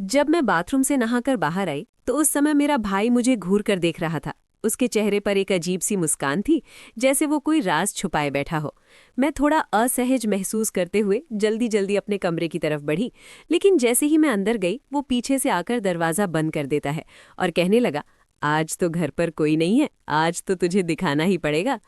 जब मैं बाथरूम से नहाकर बाहर आई तो उस समय मेरा भाई मुझे घूर कर देख रहा था। उसके चेहरे पर एक अजीब सी मुस्कान थी, जैसे वो कोई राज छुपाए बैठा हो। मैं थोड़ा असहज महसूस करते हुए जल्दी जल्दी अपने कमरे की तरफ बढ़ी, लेकिन जैसे ही मैं अंदर गई वो पीछे से आकर दरवाज़ा बंद कर देता है और कहने लगा, आज तो घर पर कोई नहीं है, आज तो तुझे दिखाना ही पड़ेगा।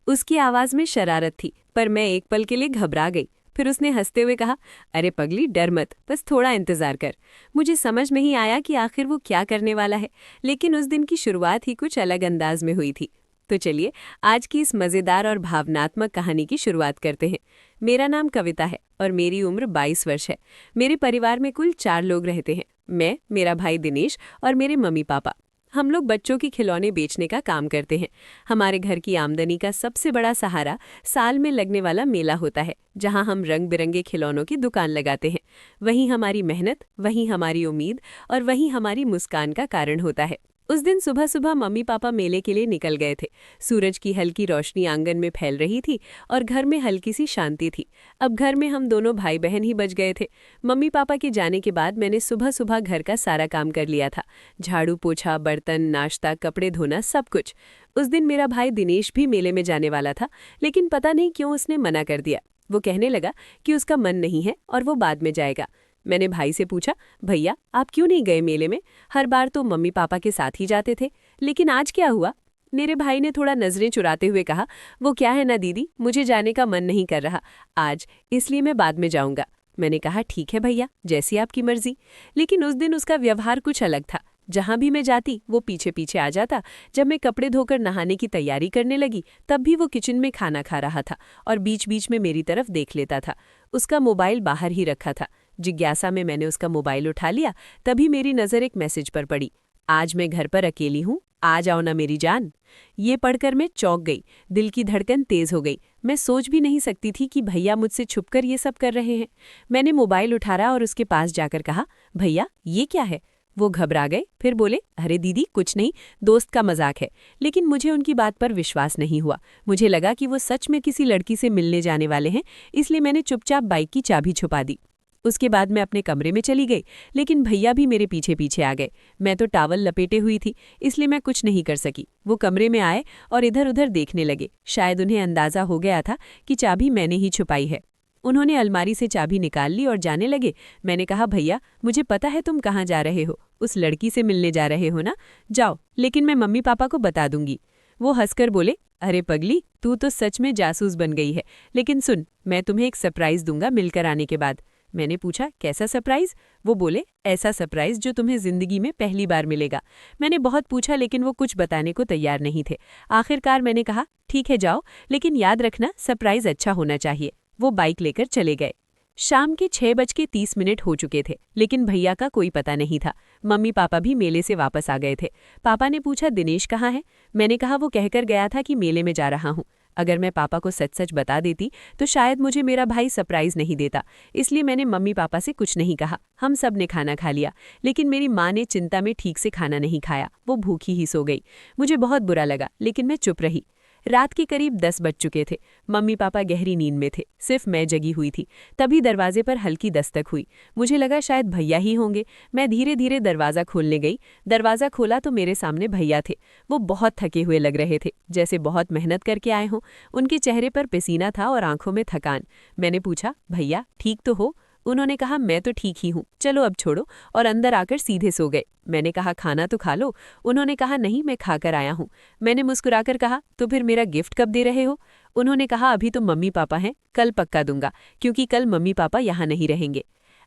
उसकी आवाज़ में शरारत थी, पर मैं एक पल के लिए घबरा गई। फिर उसने हंसते हुए कहा, अरे पगली, डर मत, बस थोड़ा इंतजार कर। मुझे समझ नहीं आया कि आखिर वो क्या करने वाला है, लेकिन उस दिन की शुरुआत ही कुछ अलग अंदाज में हुई थी। तो चलिए आज की इस मज़ेदार और भावनात्मक कहानी की शुरुआत करते हैं। मेरा नाम कविता है और मेरी उम्र 22 वर्ष है। मेरे परिवार में कुल 4 लोग रहते हैं। मैं, मेरा भाई दिनेश और मेरे मम्मी पापा। हम लोग बच्चों के खिलौने बेचने का काम करते हैं। हमारे घर की आमदनी का सबसे बड़ा सहारा साल में लगने वाला मेला होता है, जहां हम रंग बिरंगे खिलौनों की दुकान लगाते हैं। वहीं हमारी मेहनत, वहीं हमारी उम्मीद और वहीं हमारी मुस्कान का कारण होता है। उस दिन सुबह सुबह मम्मी पापा मेले के लिए निकल गए थे। सूरज की हल्की रोशनी आंगन में फैल रही थी और घर में हल्की सी शांति थी। अब घर में हम दोनों भाई बहन ही बच गए थे। मम्मी पापा के जाने के बाद मैंने सुबह सुबह घर का सारा काम कर लिया था। झाड़ू पोछा, बर्तन, नाश्ता, कपड़े धोना, सब कुछ। उस दिन मेरा भाई दिनेश भी मेले में जाने वाला था, लेकिन पता नहीं क्यों उसने मना कर दिया। वो कहने लगा कि उसका मन नहीं है और वो बाद में जाएगा। मैंने भाई से पूछा, भैया आप क्यों नहीं गए मेले में? हर बार तो मम्मी पापा के साथ ही जाते थे, लेकिन आज क्या हुआ? मेरे भाई ने थोड़ा नजरें चुराते हुए कहा, वो क्या है ना दीदी, मुझे जाने का मन नहीं कर रहा आज, इसलिए मैं बाद में जाऊंगा। मैंने कहा, ठीक है भैया, जैसी आपकी मर्जी। लेकिन उस दिन उसका व्यवहार कुछ अलग था। जहां भी मैं जाती वो पीछे पीछे आ जाता। जब मैं कपड़े धोकर नहाने की तैयारी करने लगी तब भी वो किचन में खाना खा रहा था और बीच बीच में मेरी तरफ देख लेता था। उसका मोबाइल बाहर ही रखा था। जिज्ञासा में मैंने उसका मोबाइल उठा लिया, तभी मेरी नज़र एक मैसेज पर पड़ी, आज मैं घर पर अकेली हूँ, आ जाओ ना मेरी जान। ये पढ़कर मैं चौंक गई। दिल की धड़कन तेज हो गई। मैं सोच भी नहीं सकती थी कि भैया मुझसे छुपकर ये सब कर रहे हैं। मैंने मोबाइल उठाया और उसके पास जाकर कहा, भैया ये क्या है? वो घबरा गए, फिर बोले, अरे दीदी कुछ नहीं, दोस्त का मजाक है। लेकिन मुझे उनकी बात पर विश्वास नहीं हुआ। मुझे लगा कि वो सच में किसी लड़की से मिलने जाने वाले हैं, इसलिए मैंने चुपचाप बाइक की चाबी छुपा दी। उसके बाद मैं अपने कमरे में चली गई, लेकिन भैया भी मेरे पीछे पीछे आ गए। मैं तो टॉवल लपेटे हुई थी, इसलिए मैं कुछ नहीं कर सकी। वो कमरे में आए और इधर उधर देखने लगे। शायद उन्हें अंदाजा हो गया था कि चाबी मैंने ही छुपाई है। उन्होंने अलमारी से चाबी निकाल ली और जाने लगे। मैंने कहा, भैया मुझे पता है तुम कहाँ जा रहे हो, उस लड़की से मिलने जा रहे हो ना? जाओ, लेकिन मैं मम्मी पापा को बता दूंगी। वो हंसकर बोले, अरे पगली, तू तो सच में जासूस बन गई है। लेकिन सुन, मैं तुम्हें एक सरप्राइज दूंगा मिलकर आने के बाद। मैंने पूछा, कैसा सरप्राइज? वो बोले, ऐसा सरप्राइज जो तुम्हें जिंदगी में पहली बार मिलेगा। मैंने बहुत पूछा, लेकिन वो कुछ बताने को तैयार नहीं थे। आखिरकार मैंने कहा, ठीक है जाओ, लेकिन याद रखना सरप्राइज अच्छा होना चाहिए। वो बाइक लेकर चले गए। शाम के 6:30 हो चुके थे, लेकिन भैया का कोई पता नहीं था। मम्मी पापा भी मेले से वापस आ गए थे। पापा ने पूछा, दिनेश कहाँ है? मैंने कहा, वो कहकर गया था कि मेले में जा रहा हूँ। अगर मैं पापा को सच सच बता देती तो शायद मुझे मेरा भाई सरप्राइज नहीं देता, इसलिए मैंने मम्मी पापा से कुछ नहीं कहा। हम सब ने खाना खा लिया, लेकिन मेरी माँ ने चिंता में ठीक से खाना नहीं खाया। वो भूखी ही सो गई। मुझे बहुत बुरा लगा, लेकिन मैं चुप रही। रात के करीब 10 बज चुके थे। मम्मी पापा गहरी नींद में थे, सिर्फ मैं जगी हुई थी। तभी दरवाजे पर हल्की दस्तक हुई। मुझे लगा शायद भैया ही होंगे। मैं धीरे धीरे दरवाज़ा खोलने गई। दरवाज़ा खोला तो मेरे सामने भैया थे। वो बहुत थके हुए लग रहे थे, जैसे बहुत मेहनत करके आए हों। उनके चेहरे पर पसीना था और आंखों में थकान। मैंने पूछा, भैया ठीक तो हो? उन्होंने कहा, मैं तो ठीक ही हूँ, चलो अब छोड़ो, और अंदर आकर सीधे सो गए। मैंने कहा, खाना तो खा लो। उन्होंने कहा, नहीं मैं खाकर आया हूँ। मैंने मुस्कुराकर कहा, तो फिर मेरा गिफ्ट कब दे रहे हो? उन्होंने कहा, अभी तो मम्मी पापा हैं, कल पक्का दूंगा, क्योंकि कल मम्मी पापा यहाँ नहीं रहेंगे।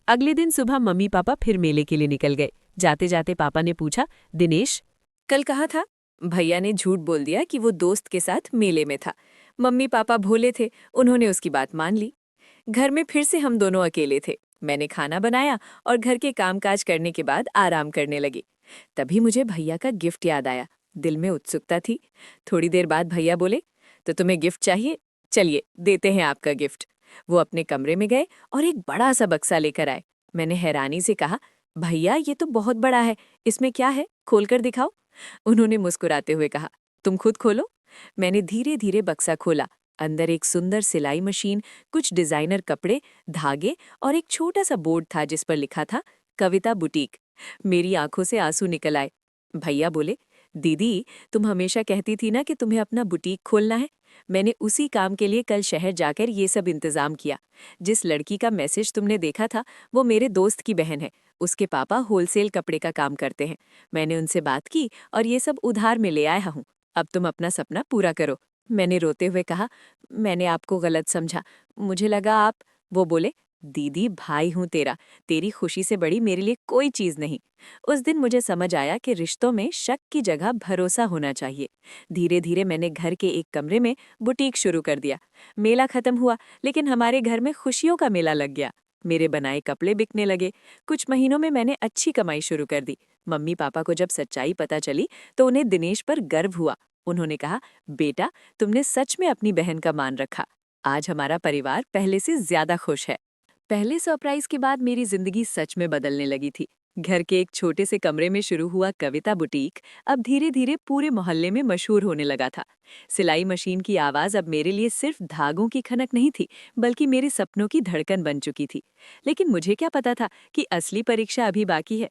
अगले दिन सुबह मम्मी पापा फिर मेले के लिए निकल गए। जाते जाते पापा ने पूछा, दिनेश कल कहाँ था? भैया ने झूठ बोल दिया कि वो दोस्त के साथ मेले में था। मम्मी पापा भोले थे, उन्होंने उसकी बात मान ली। घर में फिर से हम दोनों अकेले थे। मैंने खाना बनाया और घर के कामकाज करने के बाद आराम करने लगी। तभी मुझे भैया का गिफ्ट याद आया। दिल में उत्सुकता थी। थोड़ी देर बाद भैया बोले, तो तुम्हें गिफ्ट चाहिए? चलिए देते हैं आपका गिफ्ट। वो अपने कमरे में गए और एक बड़ा सा बक्सा लेकर आए। मैंने हैरानी से कहा, भैया ये तो बहुत बड़ा है, इसमें क्या है, खोलकर दिखाओ। उन्होंने मुस्कुराते हुए कहा, तुम खुद खोलो। मैंने धीरे धीरे बक्सा खोला। अंदर एक सुंदर सिलाई मशीन, कुछ डिजाइनर कपड़े, धागे और एक छोटा सा बोर्ड था जिस पर लिखा था, कविता बुटीक। मेरी आंखों से आंसू निकल आए। भैया बोले, दीदी, तुम हमेशा कहती थी ना कि तुम्हें अपना बुटीक खोलना है। मैंने उसी काम के लिए कल शहर जाकर ये सब इंतजाम किया। जिस लड़की का मैसेज तुमने देखा था वो मेरे दोस्त की बहन है। उसके पापा होलसेल कपड़े का काम करते हैं। मैंने उनसे बात की और ये सब उधार में ले आया हूँ। अब तुम अपना सपना पूरा करो। मैंने रोते हुए कहा, मैंने आपको गलत समझा, मुझे लगा आप। वो बोले, दीदी, भाई हूं तेरा, तेरी खुशी से बड़ी मेरे लिए कोई चीज नहीं। उस दिन मुझे समझ आया कि रिश्तों में शक की जगह भरोसा होना चाहिए। धीरे धीरे मैंने घर के एक कमरे में बुटीक शुरू कर दिया। मेला खत्म हुआ, लेकिन हमारे घर में खुशियों का मेला लग गया। मेरे बनाए कपड़े बिकने लगे। कुछ महीनों में मैंने अच्छी कमाई शुरू कर दी। मम्मी पापा को जब सच्चाई पता चली तो उन्हें दिनेश पर गर्व हुआ। उन्होंने कहा, बेटा, तुमने सच में अपनी बहन का मान रखा। आज हमारा परिवार पहले से ज्यादा खुश है। पहले सरप्राइज के बाद मेरी जिंदगी सच में बदलने लगी थी। घर के एक छोटे से कमरे में शुरू हुआ कविता बुटीक अब धीरे धीरे पूरे मोहल्ले में मशहूर होने लगा था। सिलाई मशीन की आवाज अब मेरे लिए सिर्फ धागों की खनक नहीं थी, बल्कि मेरे सपनों की धड़कन बन चुकी थी। लेकिन मुझे क्या पता था कि असली परीक्षा अभी बाकी है।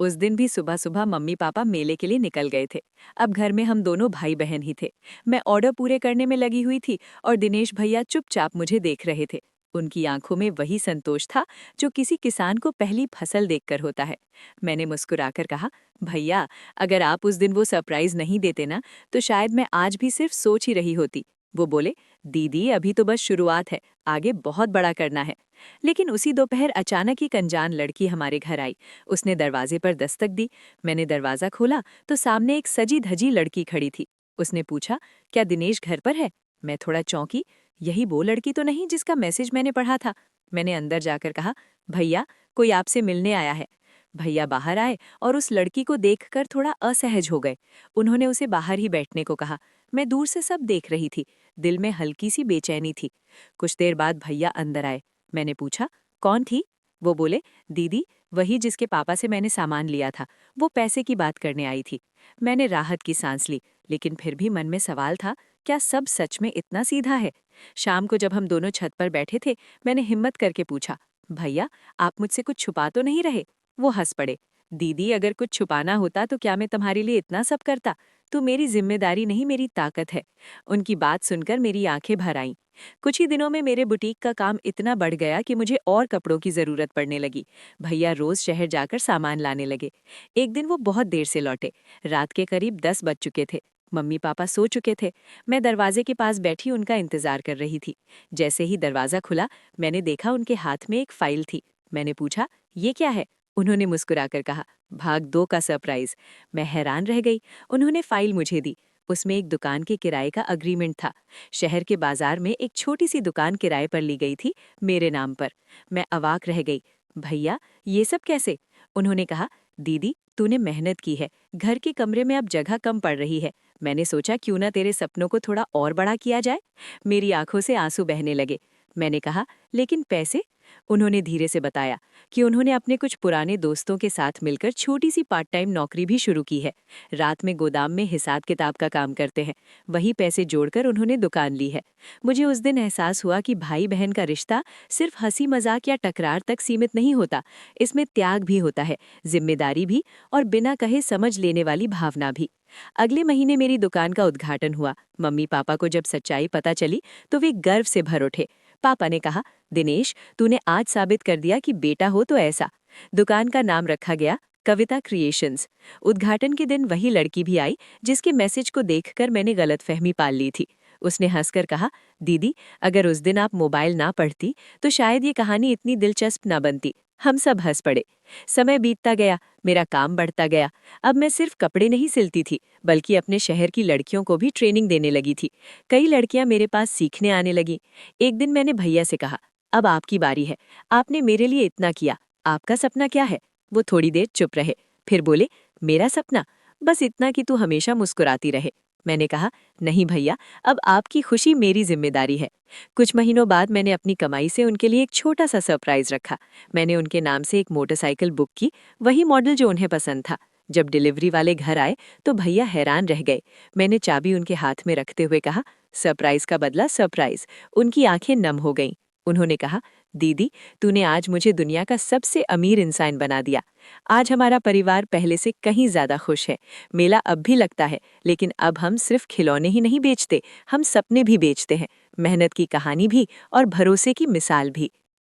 उस दिन भी सुबह सुबह मम्मी पापा मेले के लिए निकल गए थे। अब घर में हम दोनों भाई बहन ही थे। मैं ऑर्डर पूरे करने में लगी हुई थी और दिनेश भैया चुपचाप मुझे देख रहे थे। उनकी आंखों में वही संतोष था जो किसी किसान को पहली फसल देखकर होता है। मैंने मुस्कुराकर कहा, भैया, अगर आप उस दिन वो सरप्राइज नहीं देते ना, तो शायद मैं आज भी सिर्फ सोच ही रही होती। वो बोले, दीदी, अभी तो बस शुरुआत है, आगे बहुत बड़ा करना है। लेकिन उसी दोपहर अचानक एक अनजान लड़की हमारे घर आई। उसने दरवाजे पर दस्तक दी। मैंने दरवाजा खोला तो सामने एक सजी धजी लड़की खड़ी थी। उसने पूछा, क्या दिनेश घर पर है? मैं थोड़ा चौंकी। यही वो लड़की तो नहीं जिसका मैसेज मैंने पढ़ा था? मैंने अंदर जाकर कहा, भैया, कोई आपसे मिलने आया है। भैया बाहर आए और उस लड़की को देखकर थोड़ा असहज हो गए। उन्होंने उसे बाहर ही बैठने को कहा। मैं दूर से सब देख रही थी। दिल में हल्की सी बेचैनी थी। कुछ देर बाद भैया अंदर आए। मैंने पूछा, कौन थी? वो बोले, दीदी, वही जिसके पापा से मैंने सामान लिया था। वो पैसे की बात करने आई थी। मैंने राहत की सांस ली, लेकिन फिर भी मन में सवाल था, क्या सब सच में इतना सीधा है? शाम को जब हम दोनों छत पर बैठे थे, मैंने हिम्मत करके पूछा, भैया, आप मुझसे कुछ छुपा तो नहीं रहे? वो हंस पड़े। दीदी, अगर कुछ छुपाना होता तो क्या मैं तुम्हारे लिए इतना सब करता? तू मेरी जिम्मेदारी नहीं, मेरी ताकत है। उनकी बात सुनकर मेरी आंखें भर आईं। कुछ ही दिनों में मेरे बुटीक का काम इतना बढ़ गया कि मुझे और कपड़ों की जरूरत पड़ने लगी। भैया रोज शहर जाकर सामान लाने लगे। एक दिन वो बहुत देर से लौटे। रात के करीब 10 बज चुके थे। मम्मी पापा सो चुके थे। मैं दरवाजे के पास बैठी उनका इंतजार कर रही थी। जैसे ही दरवाजा खुला, मैंने देखा उनके हाथ में एक फाइल थी। मैंने पूछा, ये क्या है? उन्होंने मुस्कुराकर कहा, भाग 2 का सरप्राइज। मैं हैरान रह गई। उन्होंने फाइल मुझे दी। उसमें एक दुकान के किराए का अग्रीमेंट था। शहर के बाजार में एक छोटी सी दुकान किराए पर ली गई थी, मेरे नाम पर। मैं अवाक रह गई। भैया, ये सब कैसे? उन्होंने कहा, दीदी, तूने मेहनत की है। घर के कमरे में अब जगह कम पड़ रही है। मैंने सोचा क्यों ना तेरे सपनों को थोड़ा और बड़ा किया जाए। मेरी आंखों से आंसू बहने लगे। मैंने कहा, लेकिन पैसे? उन्होंने धीरे से बताया कि उन्होंने अपने कुछ पुराने दोस्तों के साथ मिलकर छोटी सी पार्ट टाइम नौकरी भी शुरू की है। रात में गोदाम में हिसाब किताब का काम करते हैं। वही पैसे जोड़कर उन्होंने दुकान ली है। मुझे उस दिन एहसास हुआ कि भाई बहन का रिश्ता सिर्फ हंसी मजाक या टकरार तक सीमित नहीं होता। इसमें त्याग भी होता है, जिम्मेदारी भी, और बिना कहे समझ लेने वाली भावना भी। अगले महीने मेरी दुकान का उद्घाटन हुआ। मम्मी पापा को जब सच्चाई पता चली तो वे गर्व से भर उठे। पापा ने कहा, दिनेश, तूने आज साबित कर दिया कि बेटा हो तो ऐसा। दुकान का नाम रखा गया कविता क्रिएशंस। उद्घाटन के दिन वही लड़की भी आई जिसके मैसेज को देखकर मैंने गलतफहमी पाल ली थी। उसने हंसकर कहा, दीदी, अगर उस दिन आप मोबाइल ना पढ़ती तो शायद ये कहानी इतनी दिलचस्प ना बनती। हम सब हंस पड़े। समय बीतता गया, मेरा काम बढ़ता गया। अब मैं सिर्फ कपड़े नहीं सिलती थी, बल्कि अपने शहर की लड़कियों को भी ट्रेनिंग देने लगी थी। कई लड़कियां मेरे पास सीखने आने लगी। एक दिन मैंने भैया से कहा, अब आपकी बारी है। आपने मेरे लिए इतना किया, आपका सपना क्या है? वो थोड़ी देर चुप रहे, फिर बोले, मेरा सपना बस इतना कि तू हमेशा मुस्कुराती रहे। मैंने कहा, नहीं भैया, अब आपकी खुशी मेरी जिम्मेदारी है। कुछ महीनों बाद मैंने अपनी कमाई से उनके लिए एक छोटा सा सरप्राइज रखा। मैंने उनके नाम से एक मोटरसाइकिल बुक की, वही मॉडल जो उन्हें पसंद था। जब डिलीवरी वाले घर आए तो भैया हैरान रह गए। मैंने चाबी उनके हाथ में रखते हुए कहा, सरप्राइज का बदला सरप्राइज। उनकी आंखें नम हो गईं। उन्होंने कहा, दीदी, तूने आज मुझे दुनिया का सबसे अमीर इंसान बना दिया। आज हमारा परिवार पहले से कहीं ज्यादा खुश है। मेला अब भी लगता है, लेकिन अब हम सिर्फ खिलौने ही नहीं बेचते, हम सपने भी बेचते हैं, मेहनत की कहानी भी और भरोसे की मिसाल भी।